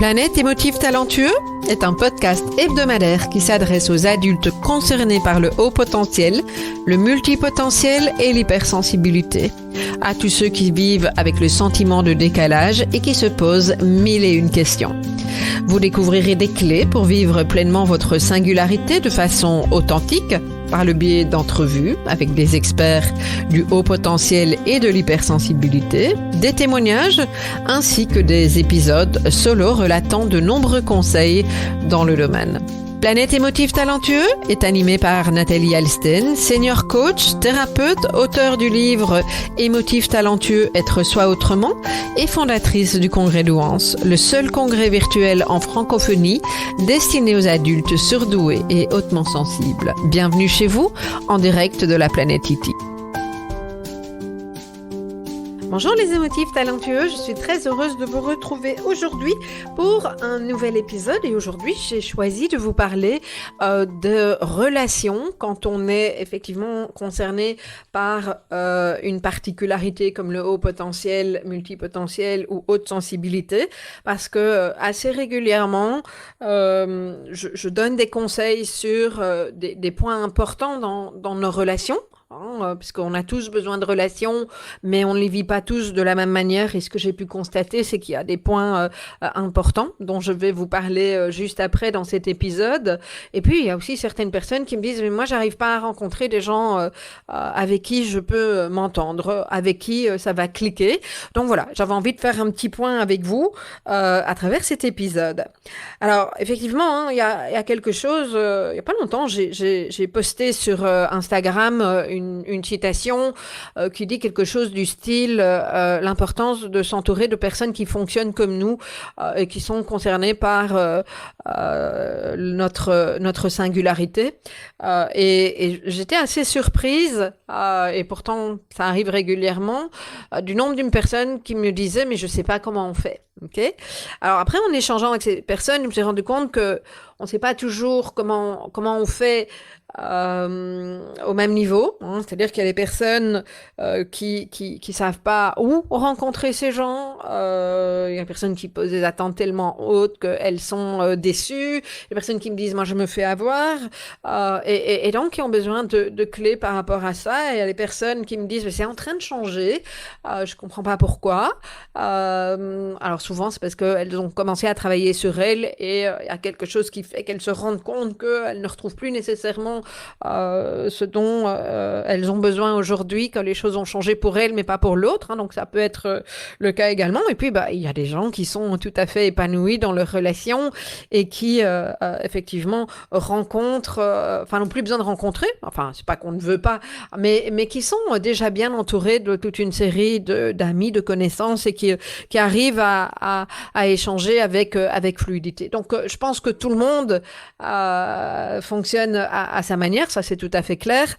Planète émotif talentueux est un podcast hebdomadaire qui s'adresse aux adultes concernés par le haut potentiel, le multipotentiel et l'hypersensibilité. À tous ceux qui vivent avec le sentiment de décalage et qui se posent 1001 questions. Vous découvrirez des clés pour vivre pleinement votre singularité de façon authentique par le biais d'entrevues avec des experts du haut potentiel et de l'hypersensibilité, des témoignages ainsi que des épisodes solo relatant de nombreux conseils dans le domaine. Planète émotif talentueux est animé par Nathalie Alsten, senior coach, thérapeute, auteure du livre Émotif talentueux, être soi autrement et fondatrice du congrès Douance, le seul congrès virtuel en francophonie destiné aux adultes surdoués et hautement sensibles. Bienvenue chez vous, en direct de la planète Iti. Bonjour les émotifs talentueux, je suis très heureuse de vous retrouver aujourd'hui pour un nouvel épisode et aujourd'hui j'ai choisi de vous parler de relations quand on est effectivement concerné par une particularité comme le haut potentiel, multipotentiel ou haute sensibilité parce que assez régulièrement je donne des conseils sur des points importants dans nos relations. Puisqu'on a tous besoin de relations, mais on ne les vit pas tous de la même manière. Et ce que j'ai pu constater, c'est qu'il y a des points importants dont je vais vous parler juste après dans cet épisode. Et puis, il y a aussi certaines personnes qui me disent « Mais moi, j'arrive pas à rencontrer des gens avec qui je peux m'entendre, avec qui ça va cliquer. » Donc voilà, j'avais envie de faire un petit point avec vous à travers cet épisode. Alors, effectivement, il y a quelque chose, il y a pas longtemps, j'ai posté sur Instagram une citation qui dit quelque chose du style l'importance de s'entourer de personnes qui fonctionnent comme nous et qui sont concernées par notre singularité. Et j'étais assez surprise, et pourtant ça arrive régulièrement, du nombre d'une personne qui me disait mais je sais pas comment on fait. Okay. Alors après, en échangeant avec ces personnes, je me suis rendu compte que on ne sait pas toujours comment on fait au même niveau, hein. C'est-à-dire qu'il y a des personnes qui savent pas où rencontrer ces gens. Il y a des personnes qui posent des attentes tellement hautes qu'elles sont déçues. Des personnes qui me disent moi je me fais avoir et donc qui ont besoin de clés par rapport à ça. Et il y a des personnes qui me disent mais c'est en train de changer. Je comprends pas pourquoi. Alors souvent c'est parce qu'elles ont commencé à travailler sur elles et il y a quelque chose qui fait qu'elles se rendent compte qu'elles ne retrouvent plus nécessairement ce dont elles ont besoin aujourd'hui, que les choses ont changé pour elles mais pas pour l'autre, hein, donc ça peut être le cas également. Et puis il y a des gens qui sont tout à fait épanouis dans leurs relations et qui effectivement rencontrent, n'ont plus besoin de rencontrer, c'est pas qu'on ne veut pas, mais qui sont déjà bien entourés de toute une série d'amis, de connaissances et qui arrivent à échanger avec fluidité. Donc je pense que tout le monde fonctionne à sa manière, ça c'est tout à fait clair,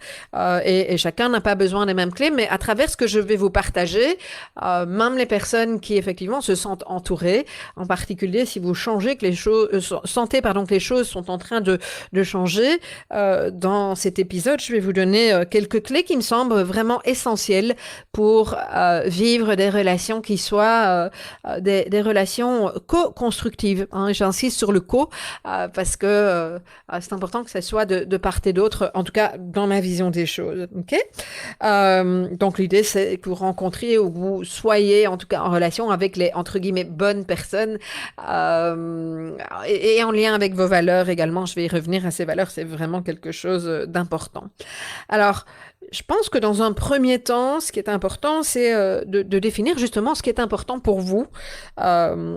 et chacun n'a pas besoin des mêmes clés, mais à travers ce que je vais vous partager, même les personnes qui effectivement se sentent entourées, en particulier si vous sentez que les choses sont en train de changer, dans cet épisode, je vais vous donner quelques clés qui me semblent vraiment essentielles pour vivre des relations qui soient des relations co-constructives, hein. J'insiste sur le co parce que c'est important que ça soit de part et d'autre, en tout cas dans ma vision des choses. Okay. Donc l'idée c'est que vous rencontriez ou que vous soyez en tout cas en relation avec les entre guillemets bonnes personnes et en lien avec vos valeurs également. Je vais y revenir à ces valeurs, c'est vraiment quelque chose d'important. Alors je pense que dans un premier temps, ce qui est important, c'est de définir justement ce qui est important pour vous. Il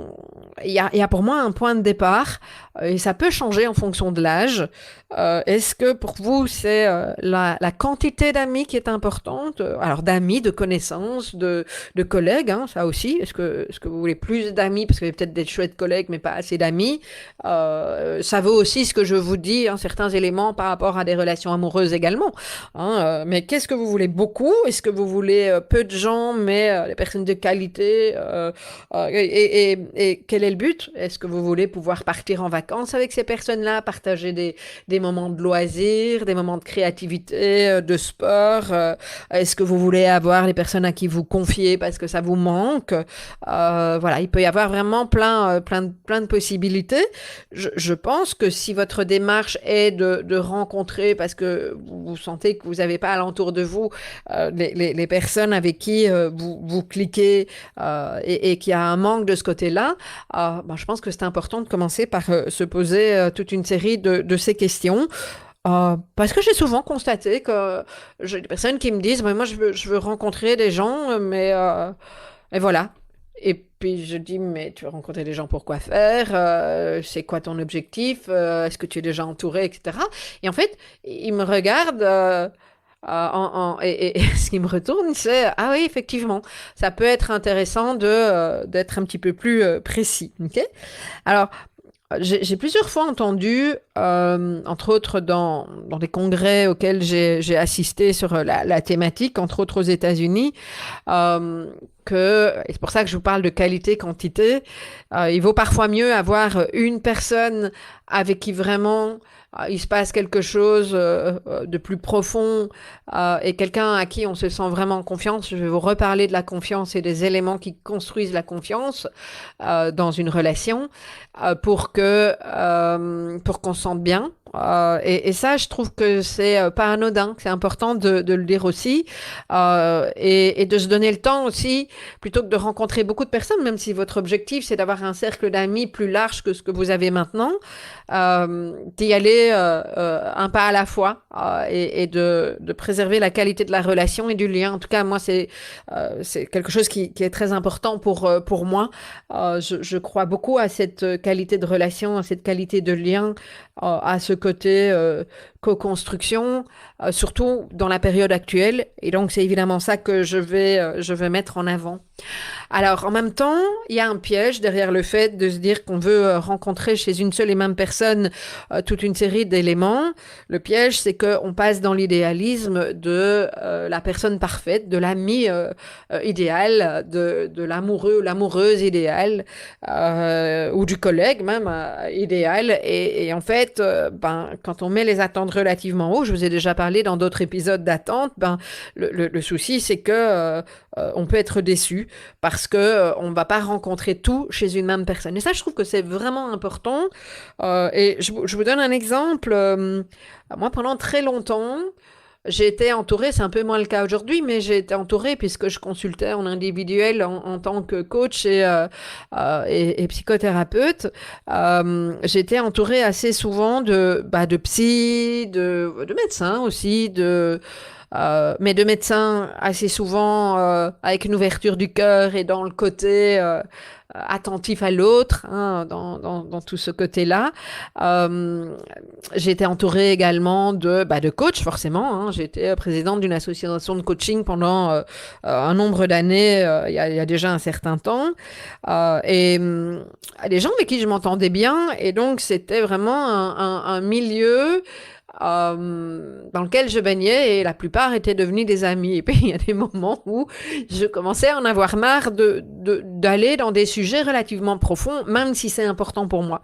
y a pour moi un point de départ et ça peut changer en fonction de l'âge. Est-ce que pour vous, c'est la quantité d'amis qui est importante? Alors d'amis, de connaissances, de collègues, hein, ça aussi. Est-ce que vous voulez plus d'amis parce que vous avez peut-être des chouettes collègues mais pas assez d'amis? Ça vaut aussi ce que je vous dis, hein, certains éléments par rapport à des relations amoureuses également. Hein, mais mais qu'est-ce que vous voulez beaucoup? Est-ce que vous voulez peu de gens, mais des personnes de qualité? Et quel est le but? Est-ce que vous voulez pouvoir partir en vacances avec ces personnes-là, partager des moments de loisirs, des moments de créativité, de sport? Est-ce que vous voulez avoir les personnes à qui vous confiez parce que ça vous manque? Voilà, il peut y avoir vraiment plein de possibilités. Je pense que si votre démarche est de rencontrer, parce que vous sentez que vous n'avez pas alentour de vous les personnes avec qui vous cliquez et qu'il y a un manque de ce côté-là, je pense que c'est important de commencer par se poser toute une série de ces questions. Parce que j'ai souvent constaté que j'ai des personnes qui me disent, moi je veux rencontrer des gens, mais voilà. Et puis je dis, mais tu veux rencontrer des gens pour quoi faire? C'est quoi ton objectif? Est-ce que tu es déjà entouré, etc. Et en fait, ils me regardent et ce qui me retourne, c'est, ah oui, effectivement, ça peut être intéressant d'être un petit peu plus précis. Ok. Alors, j'ai plusieurs fois entendu, entre autres dans des congrès auxquels j'ai assisté sur la thématique, entre autres aux États-Unis, et c'est pour ça que je vous parle de qualité-quantité, il vaut parfois mieux avoir une personne avec qui vraiment il se passe quelque chose de plus profond et quelqu'un à qui on se sent vraiment en confiance. Je vais vous reparler de la confiance et des éléments qui construisent la confiance dans une relation pour qu'on se sente bien. Et ça, je trouve que c'est pas anodin, que c'est important de le dire aussi et de se donner le temps aussi, plutôt que de rencontrer beaucoup de personnes, même si votre objectif c'est d'avoir un cercle d'amis plus large que ce que vous avez maintenant, d'y aller un pas à la fois et de préserver la qualité de la relation et du lien. En tout cas, moi, c'est quelque chose qui est très important pour moi. Je crois beaucoup à cette qualité de relation, à cette qualité de lien, à ce côté co-construction, surtout dans la période actuelle. Et donc, c'est évidemment ça que je vais mettre en avant. Alors, en même temps, il y a un piège derrière le fait de se dire qu'on veut rencontrer chez une seule et même personne toute une série d'éléments. Le piège, c'est qu'on passe dans l'idéalisme de la personne parfaite, de l'ami idéal, de l'amoureux ou l'amoureuse idéale, ou du collègue même idéal. Et en fait, quand on met les attentes relativement haut, je vous ai déjà parlé dans d'autres épisodes d'attente, le souci, c'est que on peut être déçu parce que on va pas rencontrer tout chez une même personne. Et ça, je trouve que c'est vraiment important. Et je vous donne un exemple. Moi, pendant très longtemps, j'ai été entourée, c'est un peu moins le cas aujourd'hui, mais j'ai été entourée puisque je consultais en individuel en tant que coach et psychothérapeute. J'ai été entourée assez souvent de psy, de médecins aussi, mais de médecins assez souvent avec une ouverture du cœur et dans le côté attentif à l'autre, hein, dans tout ce côté-là. J'ai été entourée également de coachs, forcément. Hein. J'ai été présidente d'une association de coaching pendant un nombre d'années, il y a déjà un certain temps. Et des gens avec qui je m'entendais bien. Et donc, c'était vraiment un milieu dans lequel je baignais et la plupart étaient devenus des amis. Et puis il y a des moments où je commençais à en avoir marre d'aller dans des sujets relativement profonds, même si c'est important pour moi.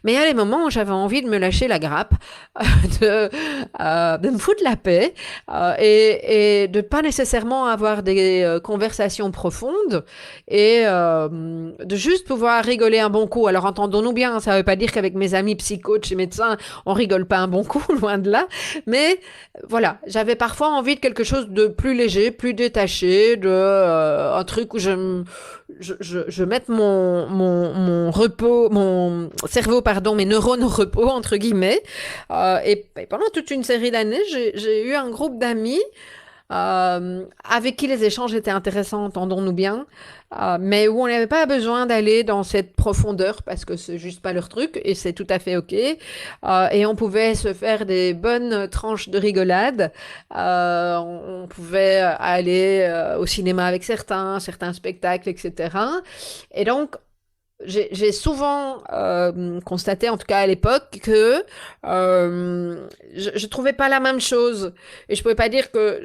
Mais il y a des moments où j'avais envie de me lâcher la grappe, de me foutre la paix et de pas nécessairement avoir des conversations profondes et de juste pouvoir rigoler un bon coup. Alors entendons-nous bien, ça veut pas dire qu'avec mes amis psychologues et médecins, on rigole pas un bon coup, loin de là. Mais voilà, j'avais parfois envie de quelque chose de plus léger, plus détaché, un truc où je mette mon repos, mon cerveau, pardon, mes neurones au repos, entre guillemets. Et pendant toute une série d'années, j'ai eu un groupe d'amis avec qui les échanges étaient intéressants, entendons-nous bien, mais où on n'avait pas besoin d'aller dans cette profondeur parce que c'est juste pas leur truc et c'est tout à fait ok. Et on pouvait se faire des bonnes tranches de rigolade. On pouvait aller au cinéma avec certains spectacles, etc. Et donc, j'ai souvent constaté, en tout cas à l'époque, que je trouvais pas la même chose. Et je pouvais pas dire que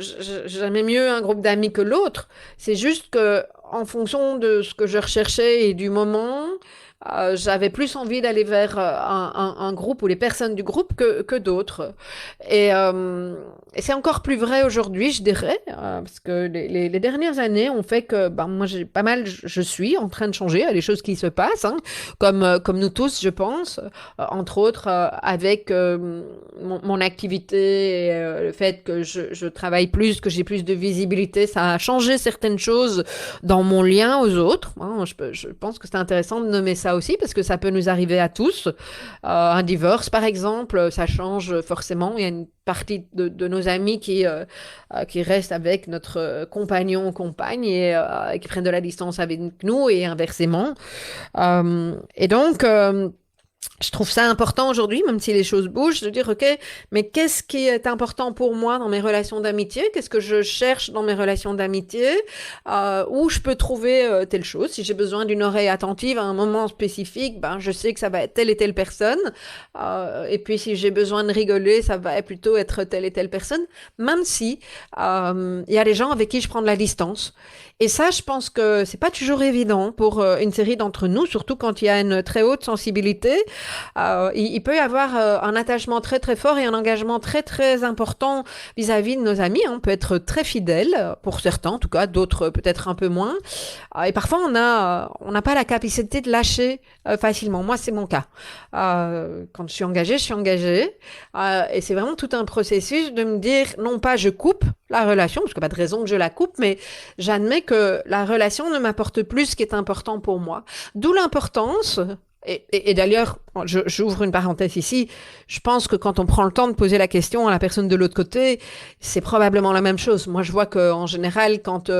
j'aimais mieux un groupe d'amis que l'autre. C'est juste que en fonction de ce que je recherchais et du moment, j'avais plus envie d'aller vers un groupe ou les personnes du groupe que d'autres. Et c'est encore plus vrai aujourd'hui, je dirais, parce que les dernières années ont fait que ben, moi, j'ai pas mal, je suis en train de changer. Il y a des choses qui se passent, hein, comme nous tous, je pense, entre autres avec mon activité, et, le fait que je travaille plus, que j'ai plus de visibilité, ça a changé certaines choses dans mon lien aux autres. Hein. Je pense que c'est intéressant de nommer ça aussi parce que ça peut nous arriver à tous. Un divorce, par exemple, ça change forcément. Il y a une partie de nos amis qui restent avec notre compagnon ou compagne et qui prennent de la distance avec nous et inversement. Et donc, je trouve ça important aujourd'hui, même si les choses bougent, de dire, OK, mais qu'est-ce qui est important pour moi dans mes relations d'amitié? Qu'est-ce que je cherche dans mes relations d'amitié? Où je peux trouver telle chose? Si j'ai besoin d'une oreille attentive à un moment spécifique, ben, je sais que ça va être telle et telle personne. Et puis, si j'ai besoin de rigoler, ça va plutôt être telle et telle personne, même si il y a des gens avec qui je prends de la distance. Et ça, je pense que c'est pas toujours évident pour une série d'entre nous, surtout quand il y a une très haute sensibilité. Il peut y avoir un attachement très très fort et un engagement très très important vis-à-vis de nos amis. On peut être très fidèle, pour certains en tout cas, d'autres peut-être un peu moins. Et parfois on n'a pas la capacité de lâcher facilement. Moi, c'est mon cas. Quand je suis engagée, je suis engagée. Et c'est vraiment tout un processus de me dire, non pas je coupe la relation, parce qu'il n'y a pas de raison que je la coupe, mais j'admets que la relation ne m'apporte plus ce qui est important pour moi. D'où l'importance, et d'ailleurs, j'ouvre une parenthèse ici, je pense que quand on prend le temps de poser la question à la personne de l'autre côté, c'est probablement la même chose. Moi, je vois qu'en général, quand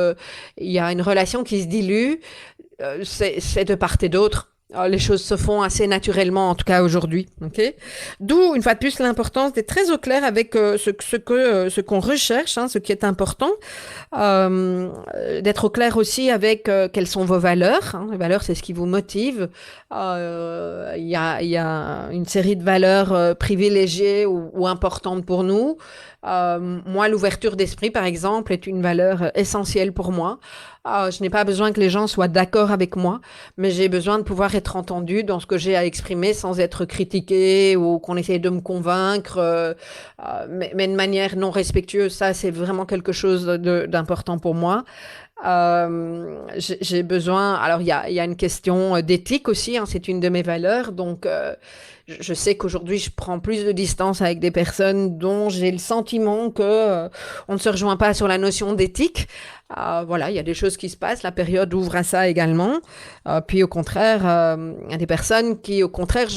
il y a une relation qui se dilue, c'est de part et d'autre. Les choses se font assez naturellement, en tout cas aujourd'hui. Okay. D'où, une fois de plus, l'importance d'être très au clair avec ce qu'on recherche, hein, ce qui est important. D'être au clair aussi avec quelles sont vos valeurs. Hein. Les valeurs, c'est ce qui vous motive. Il y a une série de valeurs privilégiées ou importantes pour nous. Moi, l'ouverture d'esprit, par exemple, est une valeur essentielle pour moi. Je n'ai pas besoin que les gens soient d'accord avec moi, mais j'ai besoin de pouvoir être entendu dans ce que j'ai à exprimer sans être critiqué ou qu'on essaye de me convaincre, mais de manière non respectueuse. Ça, c'est vraiment quelque chose d'important pour moi. J'ai besoin. Alors, il y a une question d'éthique aussi. Hein, c'est une de mes valeurs. Donc, je sais qu'aujourd'hui, je prends plus de distance avec des personnes dont j'ai le sentiment que on ne se rejoint pas sur la notion d'éthique. Voilà, il y a des choses qui se passent. La période ouvre à ça également. Puis au contraire, il y a des personnes qui, au contraire,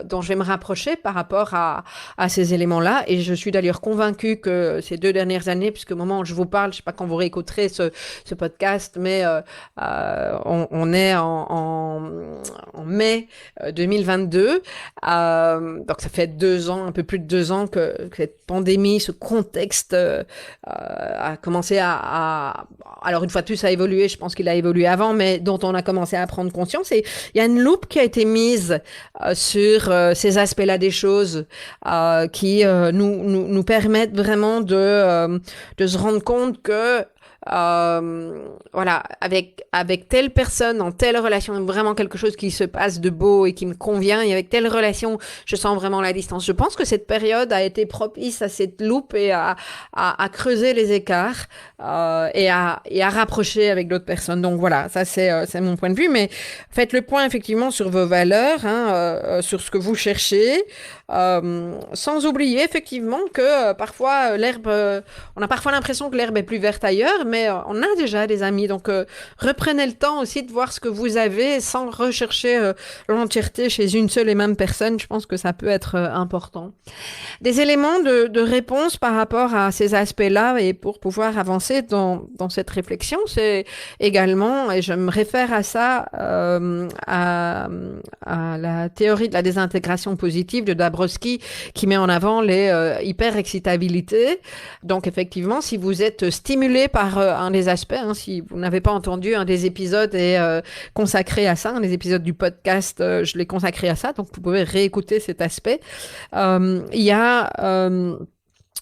dont je vais me rapprocher par rapport à ces éléments-là. Et je suis d'ailleurs convaincue que ces 2 dernières années, puisque au moment où je vous parle, je sais pas quand vous réécouterez ce podcast, mais on est en mai 2022. Donc ça fait 2 ans, un peu plus de 2 ans que cette pandémie, ce contexte a commencé alors une fois de plus, ça a évolué, je pense qu'il a évolué avant, mais dont on a commencé à prendre conscience. Et il y a une loupe qui a été mise sur ces aspects-là des choses qui nous permettent vraiment de se rendre compte que voilà, avec telle personne, en telle relation, vraiment quelque chose qui se passe de beau et qui me convient, et avec telle relation, je sens vraiment la distance. Je pense que cette période a été propice à cette loupe et à creuser les écarts et à rapprocher avec d'autres personnes. Donc voilà, ça c'est mon point de vue. Mais faites le point effectivement sur vos valeurs, hein, sur ce que vous cherchez, sans oublier effectivement que parfois on a parfois l'impression que l'herbe est plus verte ailleurs, mais on a déjà des amis. Donc reprenez le temps aussi de voir ce que vous avez sans rechercher l'entièreté chez une seule et même personne. Je pense que ça peut être important. Des éléments de réponse par rapport à ces aspects-là et pour pouvoir avancer dans cette réflexion, c'est également, et je me réfère à ça, à la théorie de la désintégration positive de Zabroski qui met en avant les hyper-excitabilités. Donc effectivement, si vous êtes stimulé par un des aspects, hein, si vous n'avez pas entendu un des épisodes est consacré à ça, un des épisodes du podcast, je l'ai consacré à ça, donc vous pouvez réécouter cet aspect. Il y a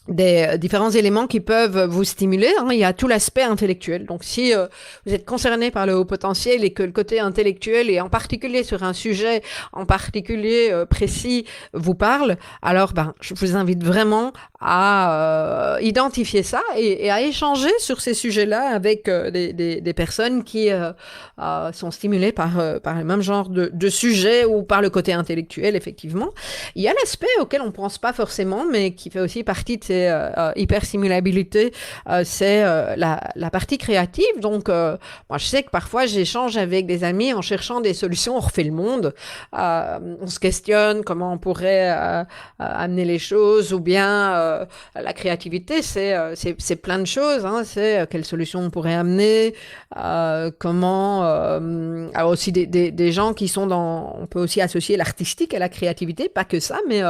des différents éléments qui peuvent vous stimuler, hein. Il y a tout l'aspect intellectuel. Donc, si vous êtes concerné par le haut potentiel et que le côté intellectuel, et en particulier sur un sujet en particulier précis, vous parle, alors je vous invite vraiment à identifier ça et à échanger sur ces sujets-là avec des personnes qui sont stimulées par le même genre de sujet ou par le côté intellectuel, effectivement. Il y a l'aspect auquel on ne pense pas forcément, mais qui fait aussi partie de ces hypersimulabilités, c'est la partie créative. Donc, moi, je sais que parfois, j'échange avec des amis en cherchant des solutions. On refait le monde. On se questionne comment on pourrait amener les choses, ou bien la créativité, c'est plein de choses. Hein. C'est quelles solutions on pourrait amener, comment... alors aussi des gens qui sont dans... On peut aussi associer l'artistique à la créativité, pas que ça, mais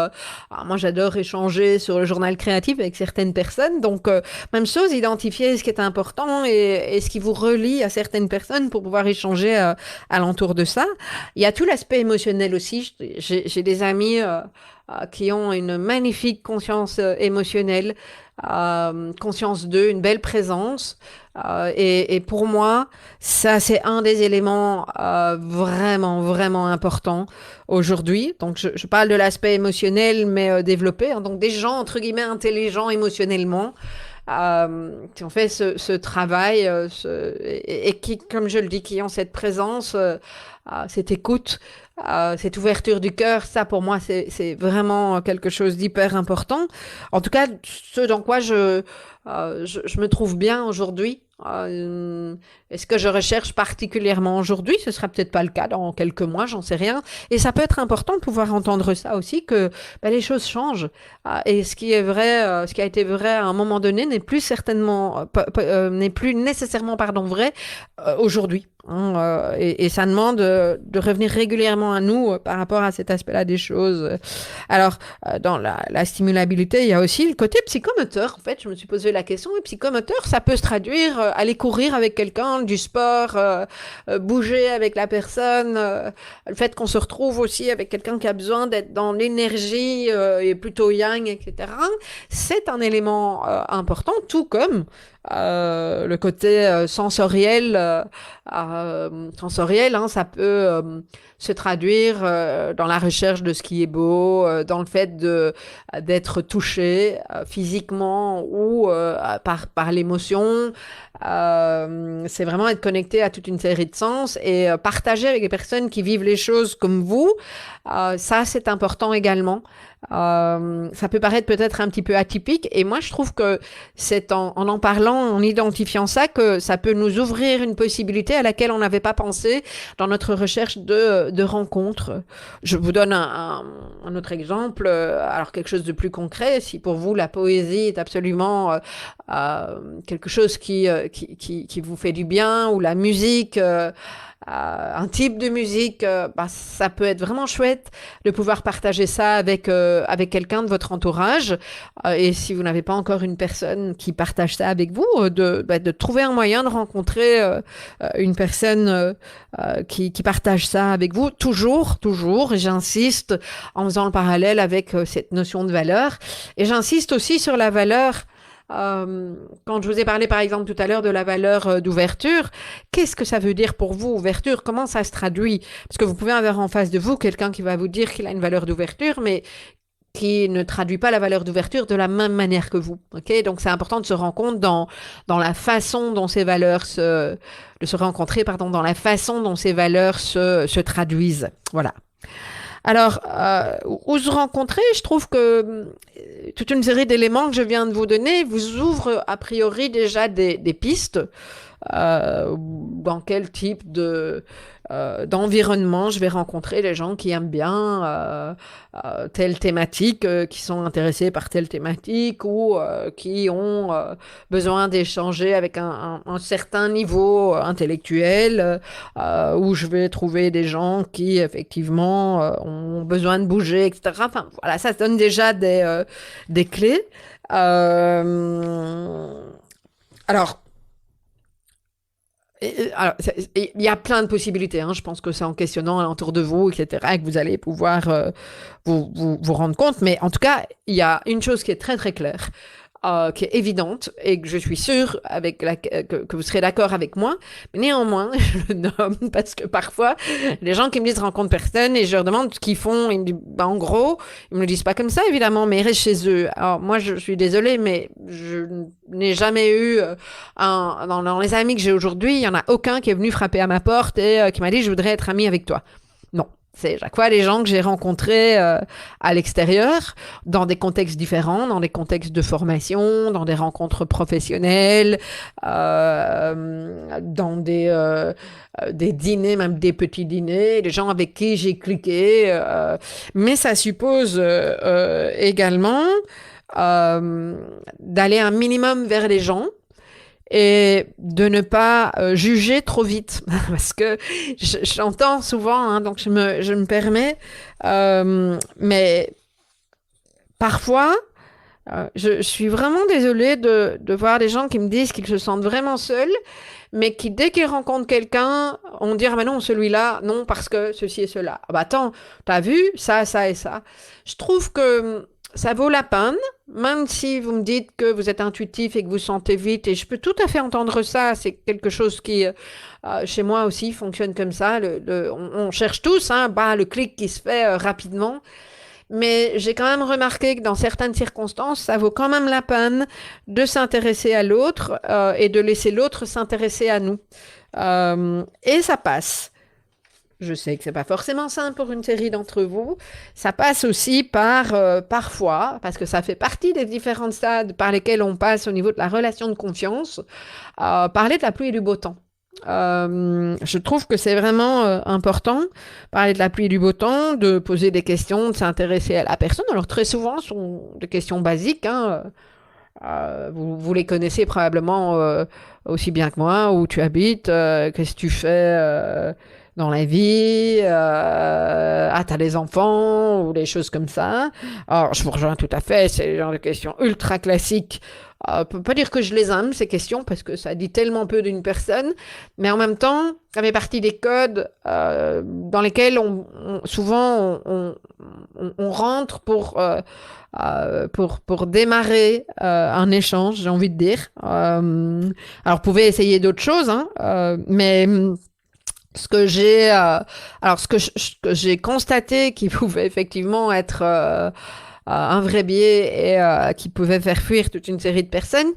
moi, j'adore échanger sur le journal créatif avec certaines personnes. Donc, même chose, identifier ce qui est important et ce qui vous relie à certaines personnes pour pouvoir échanger alentour de ça. Il y a tout l'aspect émotionnel aussi. J'ai des amis qui ont une magnifique conscience émotionnelle, conscience d'eux, une belle présence. Et pour moi, ça, c'est un des éléments vraiment, vraiment importants aujourd'hui. Donc, je parle de l'aspect émotionnel, mais développé. Hein. Donc, des gens, entre guillemets, intelligents émotionnellement, qui ont fait ce travail et qui, comme je le dis, qui ont cette présence, cette écoute, cette ouverture du cœur. Ça, pour moi, c'est vraiment quelque chose d'hyper important. En tout cas, ce dans quoi je me trouve bien aujourd'hui. Est-ce que je recherche particulièrement aujourd'hui? Ce sera peut-être pas le cas dans quelques mois, j'en sais rien. Et ça peut être important de pouvoir entendre ça aussi, que les choses changent. Et ce qui est vrai, ce qui a été vrai à un moment donné n'est plus certainement, n'est plus nécessairement, vrai aujourd'hui. Hein, et ça demande de revenir régulièrement à nous par rapport à cet aspect-là des choses. Alors, dans la stimulabilité, il y a aussi le côté psychomoteur. En fait, je me suis posé la question, et psychomoteur, ça peut se traduire aller courir avec quelqu'un, du sport, bouger avec la personne, le fait qu'on se retrouve aussi avec quelqu'un qui a besoin d'être dans l'énergie et plutôt yang, etc. C'est un élément important, tout comme le côté sensoriel, hein, ça peut se traduire dans la recherche de ce qui est beau, dans le fait d'être touché physiquement ou par l'émotion. C'est vraiment être connecté à toute une série de sens et partager avec les personnes qui vivent les choses comme vous. Ça, c'est important également. Ça peut paraître peut-être un petit peu atypique, et moi je trouve que c'est en parlant, en identifiant ça, que ça peut nous ouvrir une possibilité à laquelle on n'avait pas pensé dans notre recherche de rencontres. Je vous donne un autre exemple, alors quelque chose de plus concret. Si pour vous la poésie est absolument quelque chose qui vous fait du bien, ou la musique, un type de musique, ça peut être vraiment chouette de pouvoir partager ça avec quelqu'un de votre entourage. Et si vous n'avez pas encore une personne qui partage ça avec vous, de trouver un moyen de rencontrer une personne qui partage ça avec vous. Toujours, et j'insiste en faisant le parallèle avec cette notion de valeur. Et j'insiste aussi sur la valeur. Quand je vous ai parlé par exemple tout à l'heure de la valeur d'ouverture, qu'est-ce que ça veut dire pour vous, ouverture? Comment ça se traduit? Parce que vous pouvez avoir en face de vous quelqu'un qui va vous dire qu'il a une valeur d'ouverture, mais qui ne traduit pas la valeur d'ouverture de la même manière que vous. Okay? Donc c'est important de se rendre compte dans la façon dont ces valeurs de se rencontrer, dans la façon dont ces valeurs se traduisent. Voilà. Alors, où se rencontrer, je trouve que toute une série d'éléments que je viens de vous donner vous ouvrent a priori déjà des pistes. dans quel type d'environnement je vais rencontrer les gens qui aiment bien telle thématique, qui sont intéressés par telle thématique ou qui ont besoin d'échanger avec un certain niveau intellectuel, où je vais trouver des gens qui effectivement ont besoin de bouger, etc. Enfin, voilà, ça donne déjà des clés. Alors, il y a plein de possibilités, hein. Je pense que c'est en questionnant alentour de vous, etc., que vous allez pouvoir vous rendre compte. Mais en tout cas, il y a une chose qui est très, très claire, qui est évidente et que je suis sûre que vous serez d'accord avec moi. Mais néanmoins, je le nomme parce que parfois, les gens qui me disent rencontre personne et je leur demande ce qu'ils font, ils me disent, bah, en gros, ils me le disent pas comme ça, évidemment, mais ils restent chez eux. Alors, moi, je suis désolée, mais je n'ai jamais eu, dans les amis que j'ai aujourd'hui, il y en a aucun qui est venu frapper à ma porte et qui m'a dit, je voudrais être ami avec toi. Non. C'est chaque fois les gens que j'ai rencontrés à l'extérieur, dans des contextes différents, dans des contextes de formation, dans des rencontres professionnelles, dans des dîners, même des petits dîners, des gens avec qui j'ai cliqué. Mais ça suppose également d'aller un minimum vers les gens et de ne pas juger trop vite parce que j'entends souvent, hein, donc je me permets, mais parfois je suis vraiment désolée de voir des gens qui me disent qu'ils se sentent vraiment seuls, mais qui dès qu'ils rencontrent quelqu'un on dit ah ben non, celui-là non, parce que ceci et cela. Ah bah attends, t'as vu ça, ça et ça. Je trouve que ça vaut la peine, même si vous me dites que vous êtes intuitif et que vous sentez vite, et je peux tout à fait entendre ça, c'est quelque chose qui, chez moi aussi, fonctionne comme ça. On cherche tous, hein, bah, le clic qui se fait rapidement, mais j'ai quand même remarqué que dans certaines circonstances, ça vaut quand même la peine de s'intéresser à l'autre et de laisser l'autre s'intéresser à nous. Et ça passe. Je sais que c'est pas forcément simple pour une série d'entre vous. Ça passe aussi par, parfois, parce que ça fait partie des différents stades par lesquels on passe au niveau de la relation de confiance, parler de la pluie et du beau temps. Je trouve que c'est vraiment important, parler de la pluie et du beau temps, de poser des questions, de s'intéresser à la personne. Alors très souvent, ce sont des questions basiques, hein. Vous les connaissez probablement aussi bien que moi, où tu habites, qu'est-ce que tu fais dans la vie, t'as des enfants, ou des choses comme ça. Alors, je vous rejoins tout à fait, c'est le genre de questions ultra classiques. Je ne peux pas dire que je les aime, ces questions, parce que ça dit tellement peu d'une personne, mais en même temps, ça fait partie des codes dans lesquels souvent on rentre pour démarrer un échange, j'ai envie de dire. Alors, vous pouvez essayer d'autres choses, hein, mais ce que j'ai constaté qui pouvait effectivement être un vrai biais et qui pouvait faire fuir toute une série de personnes.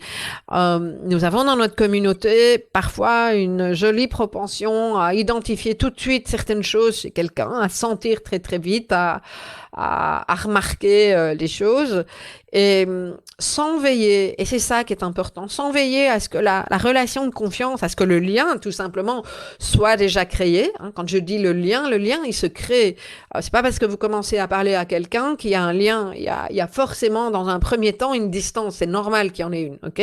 Nous avons dans notre communauté parfois une jolie propension à identifier tout de suite certaines choses chez quelqu'un, à sentir très très vite, à remarquer les choses et sans veiller, et c'est ça qui est important, sans veiller à ce que la relation de confiance, à ce que le lien tout simplement soit déjà créé, hein. Quand je dis le lien il se crée. C'est pas parce que vous commencez à parler à quelqu'un qu'il y a un lien, il y a forcément dans un premier temps une distance, c'est normal qu'il y en ait une, ok?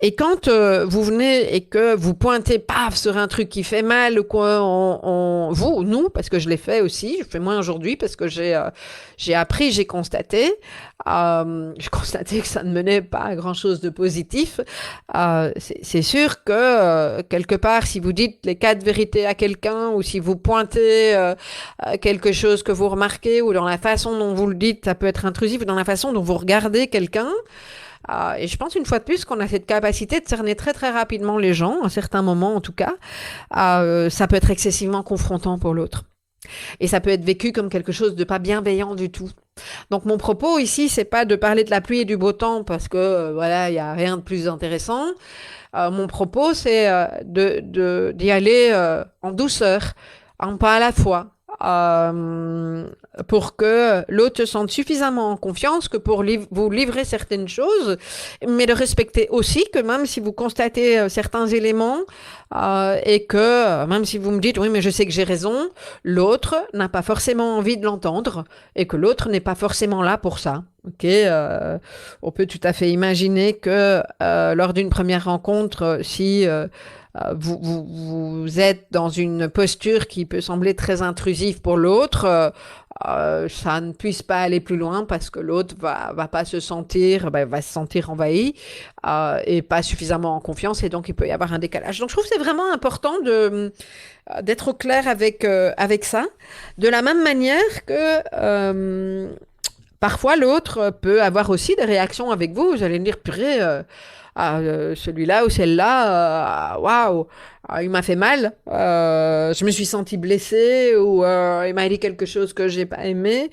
Et quand vous venez et que vous pointez paf sur un truc qui fait mal, quoi, nous, parce que je l'ai fait aussi, je fais moins aujourd'hui parce que j'ai appris, j'ai constaté que ça ne menait pas à grand chose de positif. C'est sûr que quelque part, si vous dites les 4 vérités à quelqu'un ou si vous pointez quelque chose que vous remarquez ou dans la façon dont vous le dites, ça peut être intrusif, ou dans la façon dont vous regardez quelqu'un. Et je pense une fois de plus qu'on a cette capacité de cerner très très rapidement les gens, à certains moments en tout cas. Ça peut être excessivement confrontant pour l'autre. Et ça peut être vécu comme quelque chose de pas bienveillant du tout. Donc mon propos ici, c'est pas de parler de la pluie et du beau temps parce que voilà, il y a rien de plus intéressant. Mon propos, c'est d'y aller en douceur, un pas à la fois, euh, pour que l'autre se sente suffisamment en confiance que pour vous livrer certaines choses, mais de respecter aussi que même si vous constatez certains éléments et que même si vous me dites oui mais je sais que j'ai raison, l'autre n'a pas forcément envie de l'entendre et que l'autre n'est pas forcément là pour ça. Ok, on peut tout à fait imaginer que lors d'une première rencontre, si vous êtes dans une posture qui peut sembler très intrusive pour l'autre, ça ne puisse pas aller plus loin parce que l'autre va pas se sentir, va se sentir envahi et pas suffisamment en confiance et donc il peut y avoir un décalage. Donc je trouve que c'est vraiment important d'être au clair avec ça. De la même manière que parfois l'autre peut avoir aussi des réactions avec vous. Vous allez me dire, purée, celui-là ou celle-là, waouh, il m'a fait mal, je me suis sentie blessée ou il m'a dit quelque chose que j'ai pas aimé.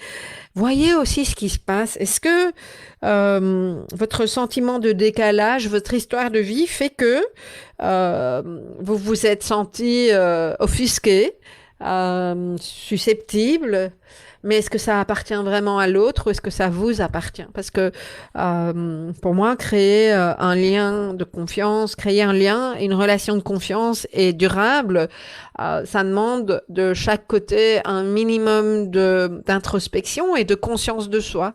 Voyez aussi ce qui se passe. Est-ce que votre sentiment de décalage, votre histoire de vie fait que vous vous êtes senti offusqué, susceptible? Mais est-ce que ça appartient vraiment à l'autre ou est-ce que ça vous appartient? Parce que pour moi, créer un lien de confiance, créer un lien, une relation de confiance est durable. Ça demande de chaque côté un minimum d'introspection et de conscience de soi.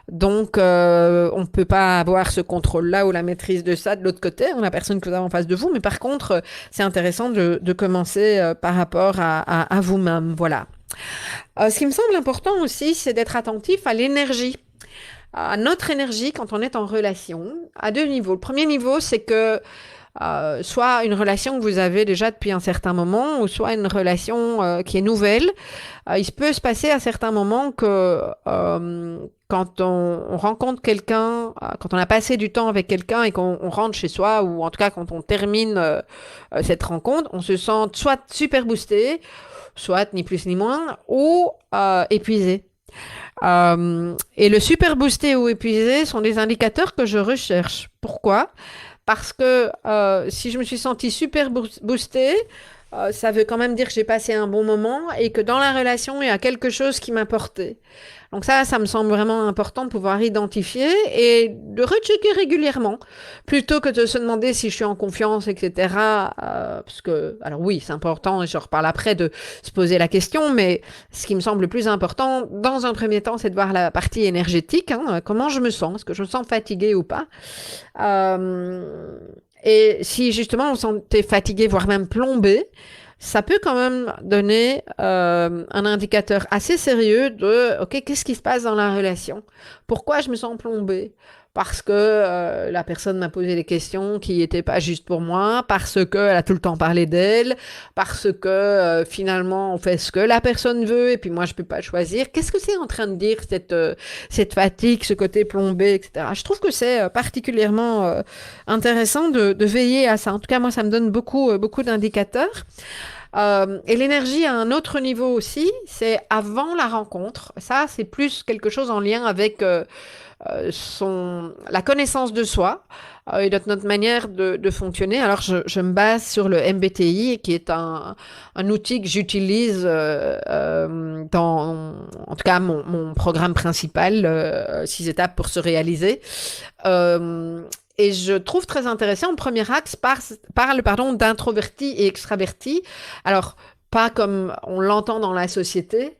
Donc, on ne peut pas avoir ce contrôle-là ou la maîtrise de ça de l'autre côté, on la personne que vous avez en face de vous. Mais par contre, c'est intéressant de commencer par rapport à vous-même. Voilà. Ce qui me semble important aussi, c'est d'être attentif à l'énergie, à notre énergie quand on est en relation, à deux niveaux. Le premier niveau, c'est que soit une relation que vous avez déjà depuis un certain moment, ou soit une relation qui est nouvelle. Il peut se passer à certains moments que quand on rencontre quelqu'un, quand on a passé du temps avec quelqu'un et qu'on rentre chez soi, ou en tout cas quand on termine cette rencontre, on se sent soit super boosté, soit ni plus ni moins, ou épuisé. Et le super boosté ou épuisé sont des indicateurs que je recherche. Pourquoi? Parce que si je me suis sentie super boostée, ça veut quand même dire que j'ai passé un bon moment et que dans la relation, il y a quelque chose qui m'a porté. Donc ça me semble vraiment important de pouvoir identifier et de rechecker régulièrement, plutôt que de se demander si je suis en confiance, etc. Parce que, alors oui, c'est important, et je reparle après, de se poser la question, mais ce qui me semble le plus important, dans un premier temps, c'est de voir la partie énergétique, hein, comment je me sens, est-ce que je me sens fatiguée ou pas. Et si justement on se sentait fatigué, voire même plombé, ça peut quand même donner un indicateur assez sérieux de OK, qu'est-ce qui se passe dans la relation? Pourquoi je me sens plombée? Parce que la personne m'a posé des questions qui n'étaient pas justes pour moi, parce qu'elle a tout le temps parlé d'elle, parce que finalement on fait ce que la personne veut et puis moi je peux pas choisir. Qu'est-ce que c'est en train de dire cette fatigue, ce côté plombé, etc. Je trouve que c'est particulièrement intéressant de veiller à ça. En tout cas, moi ça me donne beaucoup d'indicateurs. Et l'énergie à un autre niveau aussi, c'est avant la rencontre. Ça, c'est plus quelque chose en lien avec la connaissance de soi et de notre manière de fonctionner. Alors, je me base sur le MBTI, qui est un outil que j'utilise dans, en tout cas, mon programme principal, 6 étapes pour se réaliser. Et je trouve très intéressant, le premier axe parle d'introverti et extraverti. Alors, pas comme on l'entend dans la société,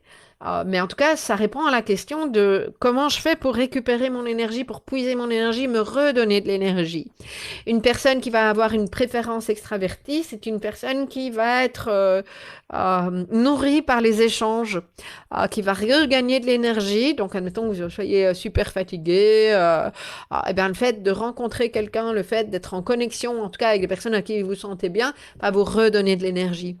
mais en tout cas, ça répond à la question de comment je fais pour récupérer mon énergie, pour puiser mon énergie, me redonner de l'énergie. Une personne qui va avoir une préférence extravertie, c'est une personne qui va être nourrie par les échanges, qui va regagner de l'énergie. Donc, admettons que vous soyez super fatigué, et bien, le fait de rencontrer quelqu'un, le fait d'être en connexion, en tout cas avec des personnes à qui vous vous sentez bien, va vous redonner de l'énergie.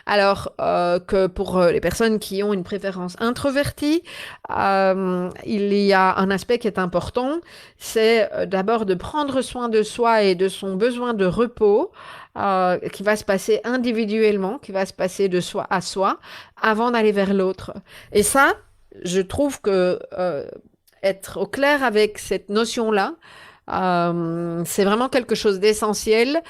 Alors que pour les personnes qui ont une préférence introvertie, il y a un aspect qui est important, c'est d'abord de prendre soin de soi et de son besoin de repos, qui va se passer individuellement, qui va se passer de soi à soi, avant d'aller vers l'autre. Et ça, je trouve que être au clair avec cette notion-là, C'est vraiment quelque chose d'essentiel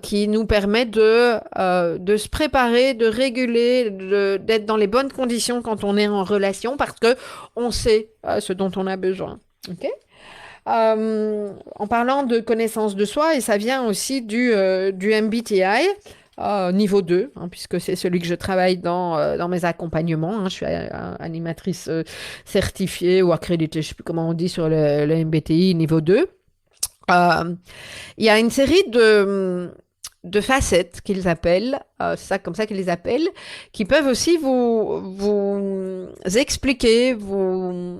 qui nous permet de se préparer, de réguler, d'être dans les bonnes conditions quand on est en relation parce que on sait ce dont on a besoin. Ok. En parlant de connaissance de soi, et ça vient aussi du MBTI, niveau 2, hein, puisque c'est celui que je travaille dans mes accompagnements. Hein. Je suis animatrice certifiée ou accréditée, je ne sais plus comment on dit sur le MBTI niveau 2. Il y a une série de facettes qu'ils appellent, c'est ça comme ça qu'ils les appellent, qui peuvent aussi vous expliquer, vous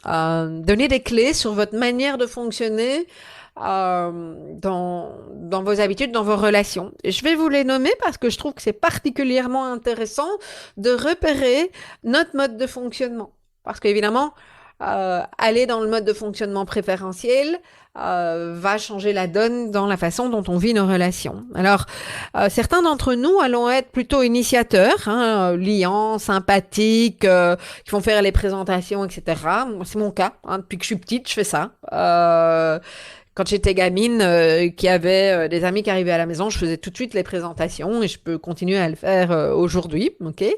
donner des clés sur votre manière de fonctionner dans vos habitudes, dans vos relations. Et je vais vous les nommer parce que je trouve que c'est particulièrement intéressant de repérer notre mode de fonctionnement. Parce qu'évidemment, aller dans le mode de fonctionnement préférentiel va changer la donne dans la façon dont on vit nos relations. Alors, certains d'entre nous allons être plutôt initiateurs, hein, liants, sympathiques, qui vont faire les présentations, etc. C'est mon cas. Hein, depuis que je suis petite, je fais ça. Quand j'étais gamine, qui avait des amis qui arrivaient à la maison, je faisais tout de suite les présentations et je peux continuer à le faire aujourd'hui. Ok. Et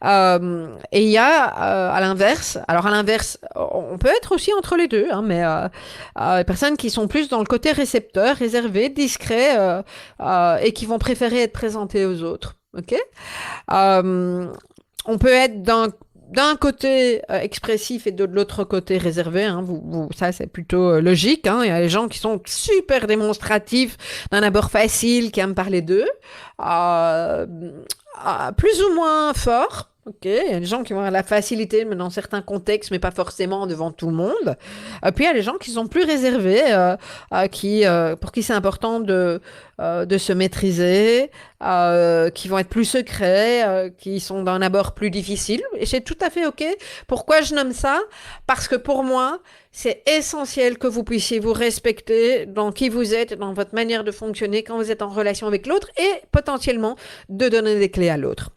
il y a à l'inverse, alors à l'inverse, on peut être aussi entre les deux, hein, mais les personnes qui sont plus dans le côté récepteur, réservé, discret et qui vont préférer être présentées aux autres. Ok. On peut être d'un côté expressif et de l'autre côté réservé, hein, ça c'est plutôt logique. Hein. Il y a des gens qui sont super démonstratifs, d'un abord facile, qui aiment parler d'eux, plus ou moins fort. Ok, il y a des gens qui vont avoir la facilité, mais dans certains contextes, mais pas forcément devant tout le monde. Puis il y a des gens qui sont plus réservés, pour qui c'est important de se maîtriser, qui vont être plus secrets, qui sont d'un abord plus difficile. Et c'est tout à fait ok. Pourquoi je nomme ça? Parce que pour moi, c'est essentiel que vous puissiez vous respecter dans qui vous êtes, dans votre manière de fonctionner quand vous êtes en relation avec l'autre et potentiellement de donner des clés à l'autre.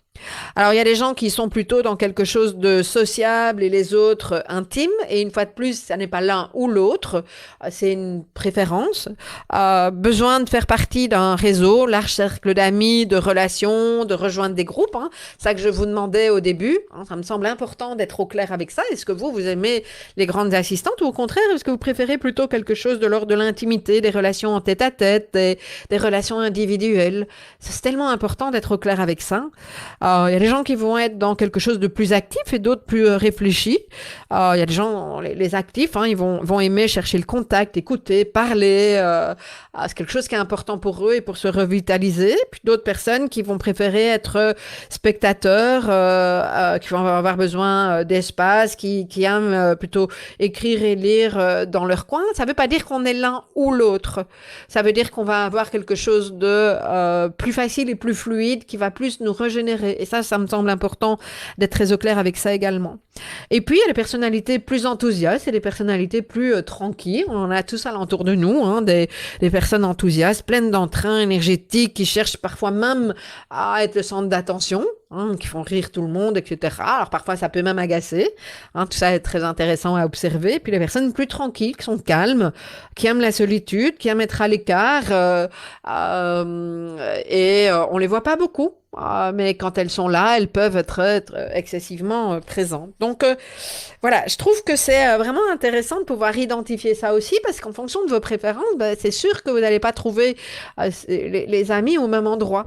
Alors, il y a des gens qui sont plutôt dans quelque chose de sociable et les autres intimes. Et une fois de plus, ça n'est pas l'un ou l'autre. C'est une préférence. Besoin de faire partie d'un réseau, large cercle d'amis, de relations, de rejoindre des groupes. Hein. C'est ça que je vous demandais au début. Hein. Ça me semble important d'être au clair avec ça. Est-ce que vous aimez les grandes assistantes ou au contraire, est-ce que vous préférez plutôt quelque chose de l'ordre de l'intimité, des relations en tête-à-tête, des relations individuelles? C'est tellement important d'être au clair avec ça. Il y a des gens qui vont être dans quelque chose de plus actif et d'autres plus réfléchis. Il y a des gens, les actifs, hein, ils vont aimer chercher le contact, écouter, parler. C'est quelque chose qui est important pour eux et pour se revitaliser. Puis d'autres personnes qui vont préférer être spectateurs, qui vont avoir besoin d'espace, qui aiment plutôt écrire et lire dans leur coin. Ça ne veut pas dire qu'on est l'un ou l'autre. Ça veut dire qu'on va avoir quelque chose de plus facile et plus fluide qui va plus nous régénérer. Et ça me semble important d'être très au clair avec ça également. Et puis, il y a les personnalités plus enthousiastes et les personnalités plus tranquilles. On en a tous alentour de nous, hein, des personnes enthousiastes, pleines d'entrain, énergétiques, qui cherchent parfois même à être le centre d'attention, hein, qui font rire tout le monde, etc. Alors, parfois, ça peut même agacer. Hein, tout ça est très intéressant à observer. Puis, les personnes plus tranquilles, qui sont calmes, qui aiment la solitude, qui aiment être à l'écart, et on les voit pas beaucoup. Mais quand elles sont là, elles peuvent être excessivement présentes. Donc, voilà, je trouve que c'est vraiment intéressant de pouvoir identifier ça aussi, parce qu'en fonction de vos préférences, c'est sûr que vous n'allez pas trouver les amis au même endroit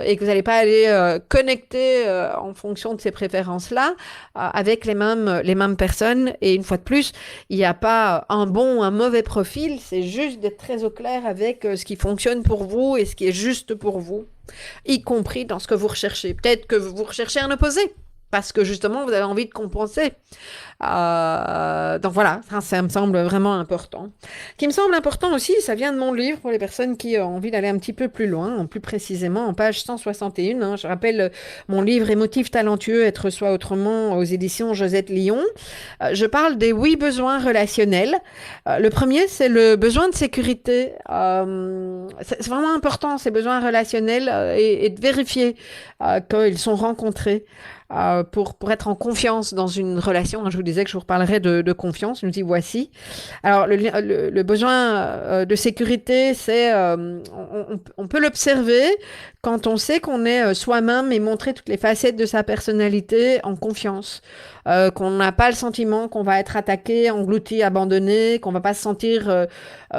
et que vous n'allez pas aller connecter en fonction de ces préférences-là avec les mêmes personnes. Et une fois de plus, il n'y a pas un bon ou un mauvais profil, c'est juste d'être très au clair avec ce qui fonctionne pour vous et ce qui est juste pour vous, y compris dans ce que vous recherchez. Peut-être que vous recherchez un opposé, parce que justement, vous avez envie de compenser. Donc voilà, ça me semble vraiment important. Ce qui me semble important aussi, ça vient de mon livre pour les personnes qui ont envie d'aller un petit peu plus loin, plus précisément en page 161. Hein, je rappelle mon livre Émotif talentueux, être soi autrement aux éditions Josette Lyon. Je parle des 8 besoins relationnels. Le premier, c'est le besoin de sécurité. C'est vraiment important, ces besoins relationnels, et de vérifier qu'ils sont rencontrés. pour être en confiance dans une relation. Je vous disais que je vous reparlerai de confiance. Je nous dis voici. Alors, le besoin de sécurité, c'est, on peut l'observer quand on sait qu'on est soi-même et montrer toutes les facettes de sa personnalité en confiance. Qu'on n'a pas le sentiment qu'on va être attaqué, englouti, abandonné, qu'on va pas se sentir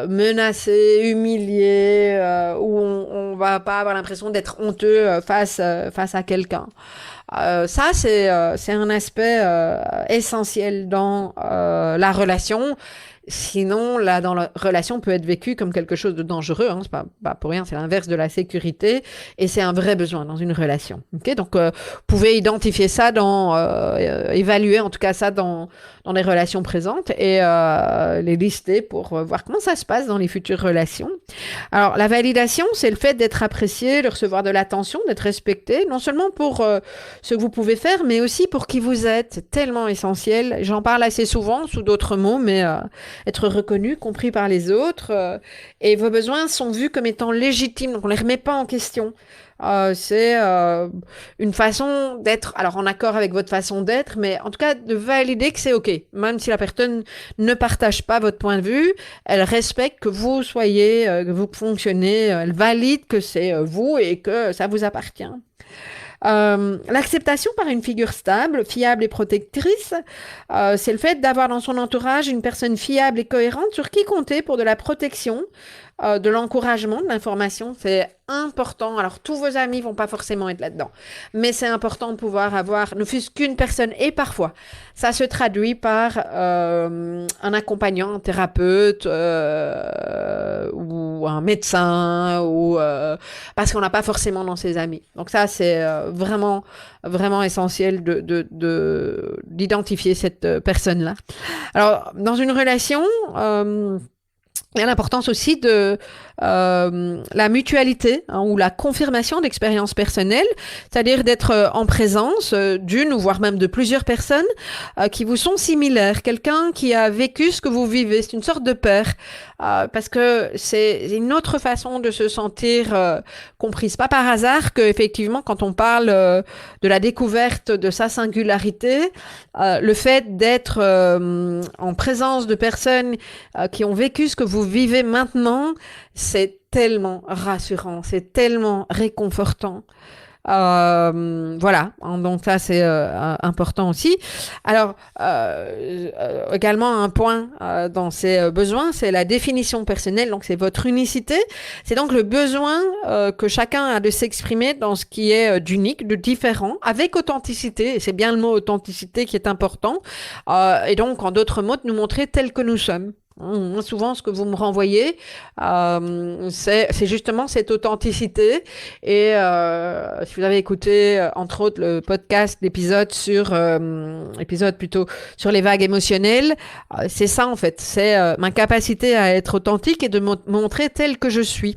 menacé, humilié, ou on va pas avoir l'impression d'être honteux face à quelqu'un. Ça, c'est un aspect essentiel dans la relation. Sinon, dans la relation peut être vécue comme quelque chose de dangereux. Hein. C'est pas pour rien, c'est l'inverse de la sécurité. Et c'est un vrai besoin dans une relation. Okay, donc, vous pouvez identifier ça évaluer en tout cas ça dans les relations présentes et les lister pour voir comment ça se passe dans les futures relations. Alors, la validation, c'est le fait d'être apprécié, de recevoir de l'attention, d'être respecté, non seulement pour ce que vous pouvez faire, mais aussi pour qui vous êtes. C'est tellement essentiel. J'en parle assez souvent sous d'autres mots, mais être reconnu, compris par les autres, et vos besoins sont vus comme étant légitimes, donc on les remet pas en question. C'est une façon d'être, alors en accord avec votre façon d'être, mais en tout cas de valider que c'est OK. Même si la personne ne partage pas votre point de vue, elle respecte que vous soyez, que vous fonctionnez, elle valide que c'est vous et que ça vous appartient. L'acceptation par une figure stable, fiable et protectrice, c'est le fait d'avoir dans son entourage une personne fiable et cohérente sur qui compter pour de la protection, de l'encouragement, de l'information. C'est important. Alors, tous vos amis vont pas forcément être là-dedans, mais c'est important de pouvoir avoir, ne fût-ce qu'une personne, et parfois, ça se traduit par un accompagnant, un thérapeute ou un médecin, ou parce qu'on n'a pas forcément dans ses amis. Donc ça, c'est vraiment, vraiment essentiel d'identifier cette personne-là. Alors, dans une relation, il y a l'importance aussi de la mutualité hein, ou la confirmation d'expériences personnelles, c'est-à-dire d'être en présence d'une ou voire même de plusieurs personnes qui vous sont similaires, quelqu'un qui a vécu ce que vous vivez, c'est une sorte de pair, parce que c'est une autre façon de se sentir comprise. Pas par hasard que effectivement quand on parle de la découverte de sa singularité, le fait d'être en présence de personnes qui ont vécu ce que vous vivez maintenant, c'est tellement rassurant, c'est tellement réconfortant. Voilà, donc ça c'est important aussi. Alors également un point dans ces besoins, c'est la définition personnelle, donc c'est votre unicité. C'est donc le besoin que chacun a de s'exprimer dans ce qui est d'unique, de différent, avec authenticité, et c'est bien le mot authenticité qui est important, et donc en d'autres mots de nous montrer tels que nous sommes. Souvent, ce que vous me renvoyez, c'est justement cette authenticité. Et si vous avez écouté, entre autres, le podcast, l'épisode plutôt sur les vagues émotionnelles, c'est ça en fait. C'est ma capacité à être authentique et de me montrer tel que je suis.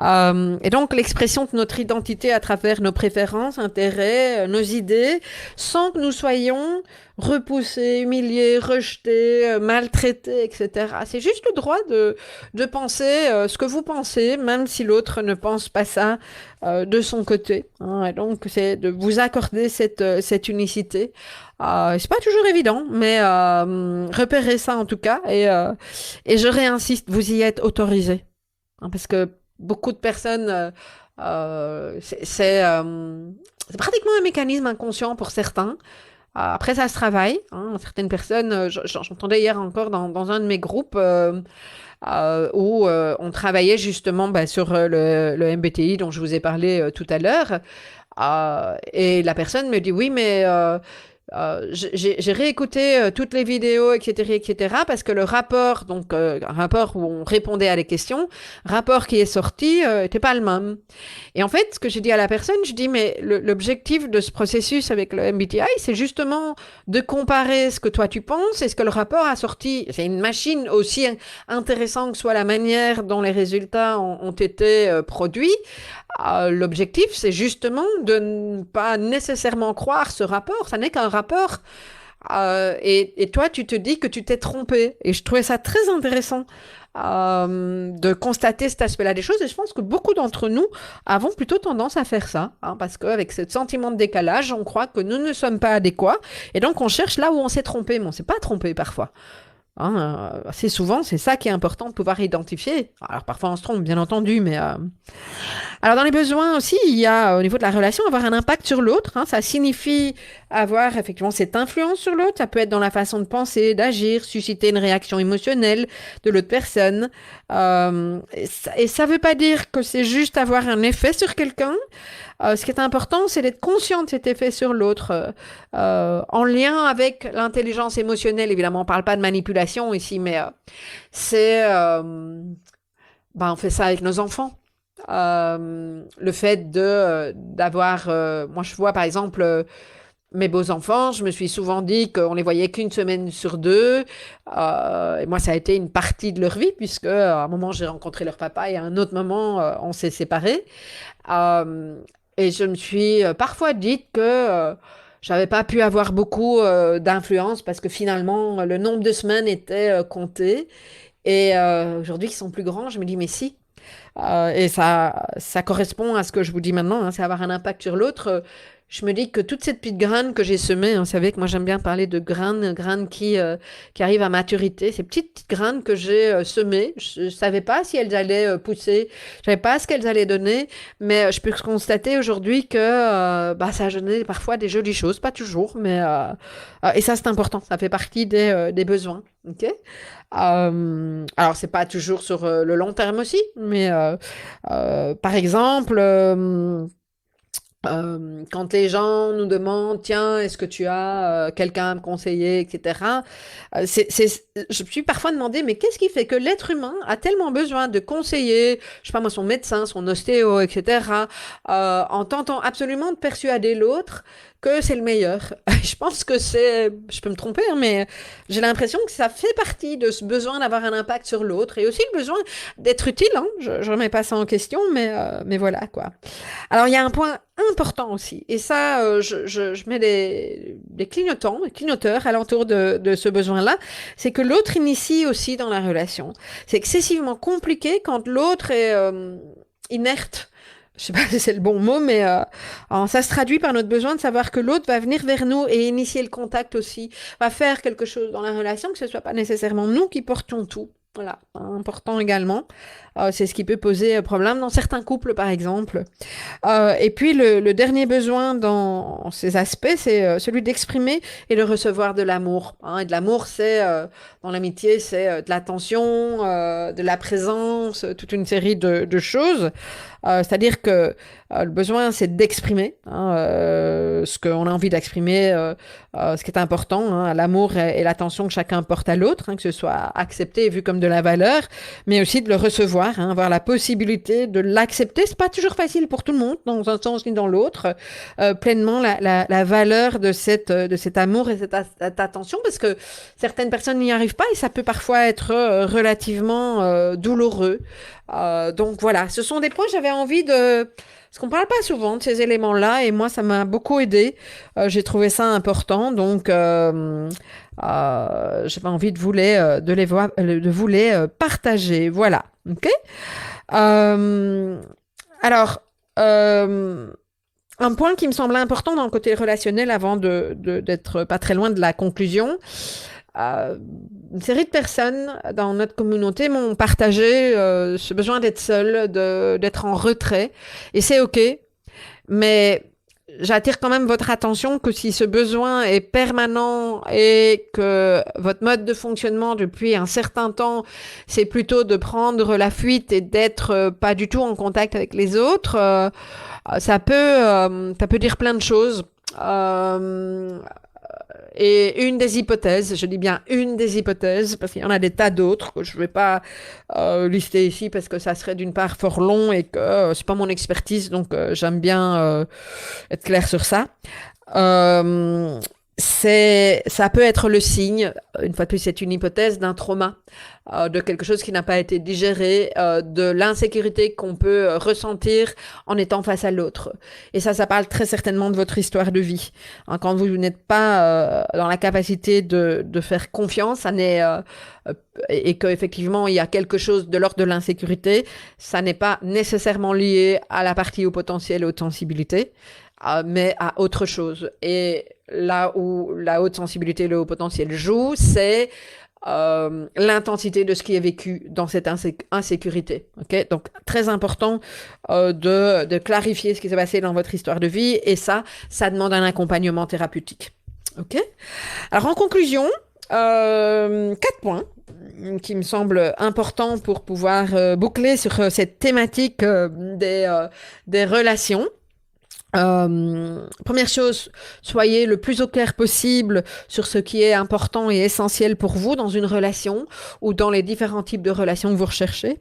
Et donc l'expression de notre identité à travers nos préférences, intérêts, nos idées, sans que nous soyons repoussés, humiliés, rejetés, maltraités, etc. C'est juste le droit de penser ce que vous pensez, même si l'autre ne pense pas ça de son côté. Hein. Et donc c'est de vous accorder cette unicité. C'est pas toujours évident, mais repérez ça en tout cas. Et je réinsiste, vous y êtes autorisés. Hein, parce que beaucoup de personnes, c'est pratiquement un mécanisme inconscient pour certains. Après, ça se travaille. Hein, certaines personnes, j'entendais hier encore dans un de mes groupes où on travaillait justement sur le MBTI dont je vous ai parlé tout à l'heure. Et la personne me dit oui, mais j'ai réécouté toutes les vidéos, etc., parce que le rapport, donc un rapport où on répondait à des questions, rapport qui est sorti, était pas le même. Et en fait, ce que j'ai dit à la personne, je dis mais l'objectif de ce processus avec le MBTI, c'est justement de comparer ce que toi tu penses et ce que le rapport a sorti. C'est une machine aussi intéressante que soit la manière dont les résultats ont été produits. L'objectif, c'est justement de ne pas nécessairement croire ce rapport. Ça n'est qu'un rapport. Et toi, tu te dis que tu t'es trompé. Et je trouvais ça très intéressant de constater cet aspect-là des choses. Et je pense que beaucoup d'entre nous avons plutôt tendance à faire ça, hein, parce qu'avec ce sentiment de décalage, on croit que nous ne sommes pas adéquats. Et donc, on cherche là où on s'est trompé, mais on ne s'est pas trompé parfois. Hein, assez souvent, c'est ça qui est important de pouvoir identifier. Alors, parfois, on se trompe, bien entendu, mais... Alors, dans les besoins aussi, il y a, au niveau de la relation, avoir un impact sur l'autre. Hein, ça signifie avoir effectivement cette influence sur l'autre. Ça peut être dans la façon de penser, d'agir, susciter une réaction émotionnelle de l'autre personne. Et ça veut pas dire que c'est juste avoir un effet sur quelqu'un. Ce qui est important, c'est d'être conscient de cet effet sur l'autre, en lien avec l'intelligence émotionnelle. Évidemment, on parle pas de manipulation ici, mais c'est... on fait ça avec nos enfants. Le fait d'avoir... moi, je vois, par exemple... mes beaux-enfants, je me suis souvent dit qu'on les voyait qu'une semaine sur deux. Et moi, ça a été une partie de leur vie, puisque à un moment, j'ai rencontré leur papa et à un autre moment, on s'est séparés. Et je me suis parfois dit que j'avais pas pu avoir beaucoup d'influence parce que finalement, le nombre de semaines était compté. Et aujourd'hui, qu'ils sont plus grands, je me dis, mais si. Et ça correspond à ce que je vous dis maintenant, hein, c'est avoir un impact sur l'autre. Je me dis que toute cette petite graine que j'ai semée, hein, vous savez que moi j'aime bien parler de graines qui arrivent à maturité, ces petites graines que j'ai semées, je ne savais pas si elles allaient pousser, je ne savais pas ce qu'elles allaient donner, mais je peux constater aujourd'hui que ça a donné parfois des jolies choses, pas toujours, mais et ça c'est important, ça fait partie des besoins. Ok. Alors c'est pas toujours sur le long terme aussi, mais par exemple, quand les gens nous demandent, tiens, est-ce que tu as quelqu'un à me conseiller, etc. Je me suis parfois demandé, mais qu'est-ce qui fait que l'être humain a tellement besoin de conseiller, je sais pas moi, son médecin, son ostéo, etc., en tentant absolument de persuader l'autre que c'est le meilleur. Je pense que je peux me tromper, hein, mais j'ai l'impression que ça fait partie de ce besoin d'avoir un impact sur l'autre et aussi le besoin d'être utile. Hein. Je remets pas ça en question, mais voilà quoi. Alors il y a un point important aussi, et ça, je mets des clignoteurs alentour de ce besoin-là, c'est que l'autre initie aussi dans la relation. C'est excessivement compliqué quand l'autre est inerte. Je sais pas si c'est le bon mot, mais ça se traduit par notre besoin de savoir que l'autre va venir vers nous et initier le contact aussi, va faire quelque chose dans la relation, que ce soit pas nécessairement nous qui portions tout. Voilà, important également. C'est ce qui peut poser problème dans certains couples, par exemple. Et puis, le dernier besoin dans ces aspects, c'est celui d'exprimer et de recevoir de l'amour. Hein. Et de l'amour, c'est, dans l'amitié, c'est de l'attention, de la présence, toute une série de choses. C'est-à-dire que le besoin, c'est d'exprimer hein, ce qu'on a envie d'exprimer, ce qui est important, hein, l'amour et l'attention que chacun porte à l'autre, hein, que ce soit accepté et vu comme de la valeur, mais aussi de le recevoir, hein, avoir la possibilité de l'accepter. C'est pas toujours facile pour tout le monde, dans un sens ni dans l'autre, pleinement la valeur de cet amour et cette attention, parce que certaines personnes n'y arrivent pas et ça peut parfois être relativement douloureux. Donc voilà, ce sont des points que j'avais envie de... Parce qu'on parle pas souvent de ces éléments-là et moi, ça m'a beaucoup aidé. J'ai trouvé ça important, donc j'avais envie de vous les partager. Voilà, ok. Alors, un point qui me semblait important dans le côté relationnel avant d'être pas très loin de la conclusion, une série de personnes dans notre communauté m'ont partagé ce besoin d'être seul, d'être en retrait. Et c'est OK, mais j'attire quand même votre attention que si ce besoin est permanent et que votre mode de fonctionnement depuis un certain temps, c'est plutôt de prendre la fuite et d'être pas du tout en contact avec les autres, ça peut dire plein de choses. Et une des hypothèses, je dis bien une des hypothèses, parce qu'il y en a des tas d'autres que je ne vais pas lister ici parce que ça serait d'une part fort long et que c'est pas mon expertise, donc j'aime bien être clair sur ça. ça peut être le signe, une fois de plus, c'est une hypothèse d'un trauma, de quelque chose qui n'a pas été digéré, de l'insécurité qu'on peut ressentir en étant face à l'autre. Et ça parle très certainement de votre histoire de vie. Hein, quand vous n'êtes pas dans la capacité de faire confiance, ça n'est et qu'effectivement il y a quelque chose de l'ordre de l'insécurité, ça n'est pas nécessairement lié à la partie au potentiel et aux sensibilités, mais à autre chose. Et là où la haute sensibilité et le haut potentiel jouent, c'est l'intensité de ce qui est vécu dans cette insécurité. Okay, donc, très important de clarifier ce qui s'est passé dans votre histoire de vie. Et ça demande un accompagnement thérapeutique. Okay. Alors, en conclusion, 4 points qui me semblent importants pour pouvoir boucler sur cette thématique des relations. Première chose, soyez le plus au clair possible sur ce qui est important et essentiel pour vous dans une relation ou dans les différents types de relations que vous recherchez.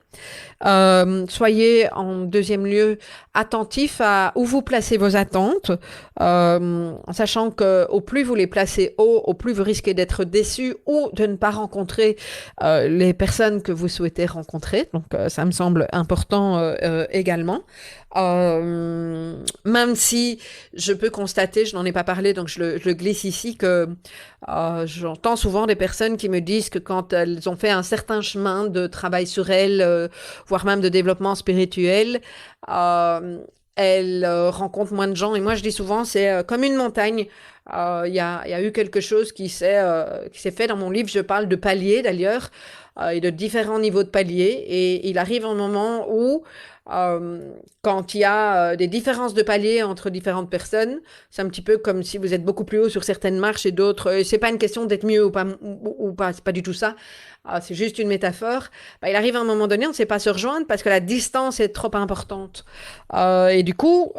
Soyez en deuxième lieu attentif à où vous placez vos attentes, en sachant que au plus vous les placez haut, au plus vous risquez d'être déçu ou de ne pas rencontrer les personnes que vous souhaitez rencontrer. Donc ça me semble important également. Même si je peux constater, je n'en ai pas parlé, donc je le glisse ici, que j'entends souvent des personnes qui me disent que quand elles ont fait un certain chemin de travail sur elles, voire même de développement spirituel, elles rencontrent moins de gens. Et moi, je dis souvent, c'est comme une montagne. Il y a eu quelque chose qui s'est fait dans mon livre. Je parle de paliers, d'ailleurs, et de différents niveaux de paliers. Et il arrive un moment où quand il y a des différences de paliers entre différentes personnes, c'est un petit peu comme si vous êtes beaucoup plus haut sur certaines marches et d'autres. C'est pas une question d'être mieux ou pas, c'est pas du tout ça. C'est juste une métaphore. Il arrive à un moment donné, on ne sait pas se rejoindre parce que la distance est trop importante. Et du coup,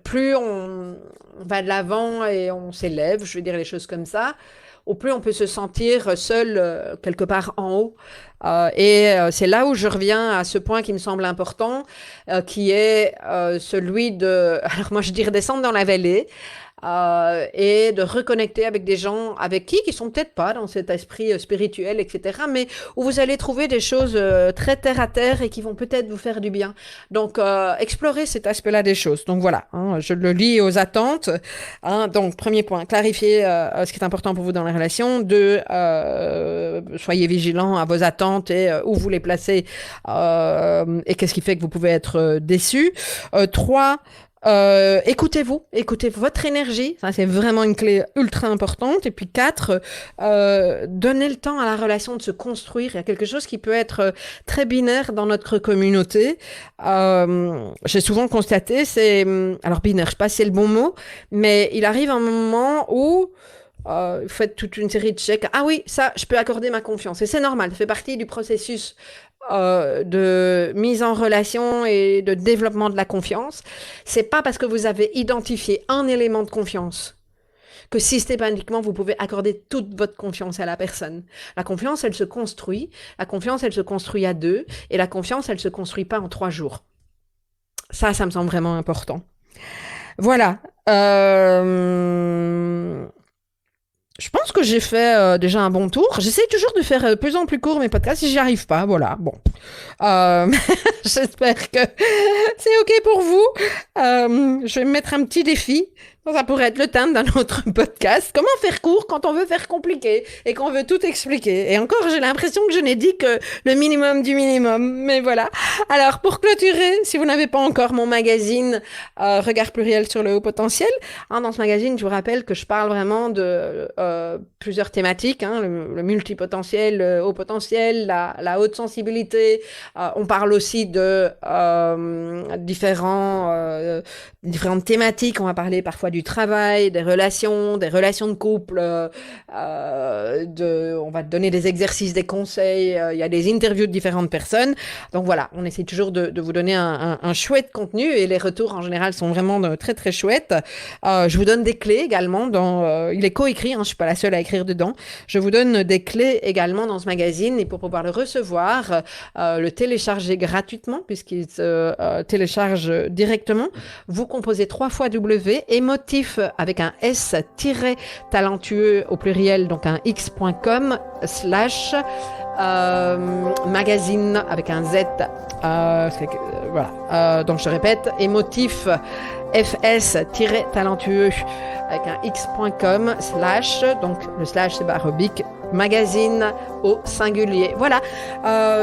plus on va de l'avant et on s'élève, je vais dire les choses comme ça, au plus on peut se sentir seul quelque part en haut. C'est là où je reviens à ce point qui me semble important, qui est celui de... Alors moi, je dis redescendre dans la vallée et de reconnecter avec des gens avec qui sont peut-être pas dans cet esprit spirituel, etc., mais où vous allez trouver des choses très terre à terre et qui vont peut-être vous faire du bien. Donc, explorer cet aspect-là des choses. Donc voilà, hein, je le lis aux attentes. Hein, donc, premier point, clarifier ce qui est important pour vous dans la relation. 2, soyez vigilants à vos attentes et où vous les placez et qu'est-ce qui fait que vous pouvez être déçu. 3, écoutez votre énergie, ça c'est vraiment une clé ultra importante. Et puis 4, donnez le temps à la relation de se construire. Il y a quelque chose qui peut être très binaire dans notre communauté. J'ai souvent constaté, alors binaire, je sais pas si c'est le bon mot, mais il arrive un moment où vous faites toute une série de checks. Ah oui, ça, je peux accorder ma confiance. Et c'est normal, ça fait partie du processus de mise en relation et de développement de la confiance. C'est pas parce que vous avez identifié un élément de confiance que systématiquement vous pouvez accorder toute votre confiance à la personne. La confiance, elle se construit. La confiance, elle se construit à 2. Et la confiance, elle se construit pas en 3 jours. Ça me semble vraiment important. Voilà. Je pense que j'ai fait déjà un bon tour. J'essaie toujours de faire de plus en plus court mes podcasts. Si j'y arrive pas, voilà. Bon, j'espère que c'est ok pour vous. Je vais me mettre un petit défi. Ça pourrait être le thème d'un autre podcast. Comment faire court quand on veut faire compliqué et qu'on veut tout expliquer. Et encore, j'ai l'impression que je n'ai dit que le minimum du minimum. Mais voilà. Alors, pour clôturer, si vous n'avez pas encore mon magazine Regard pluriel sur le haut potentiel, hein, dans ce magazine, je vous rappelle que je parle vraiment de plusieurs thématiques, hein, le multipotentiel, le haut potentiel, la haute sensibilité. On parle aussi de différentes thématiques. On va parler parfois du travail, des relations de couple. On va te donner des exercices, des conseils. Il y a des interviews de différentes personnes. Donc voilà, on essaie toujours de vous donner un chouette contenu et les retours en général sont vraiment très très chouettes. Je vous donne des clés également. Il est coécrit, hein, je suis pas la seule à écrire dedans. Je vous donne des clés également dans ce magazine et pour pouvoir le recevoir, le télécharger gratuitement puisqu'il se télécharge directement. Vous composez 3 fois W, motif avec un s-talentueux au pluriel, donc un x.com / magazine avec un z. Voilà. Donc je répète, émotif fs-talentueux avec un x.com / donc le slash c'est barobique magazine au singulier. Voilà,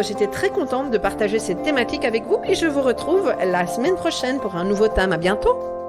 j'étais très contente de partager cette thématique avec vous et je vous retrouve la semaine prochaine pour un nouveau thème. À bientôt.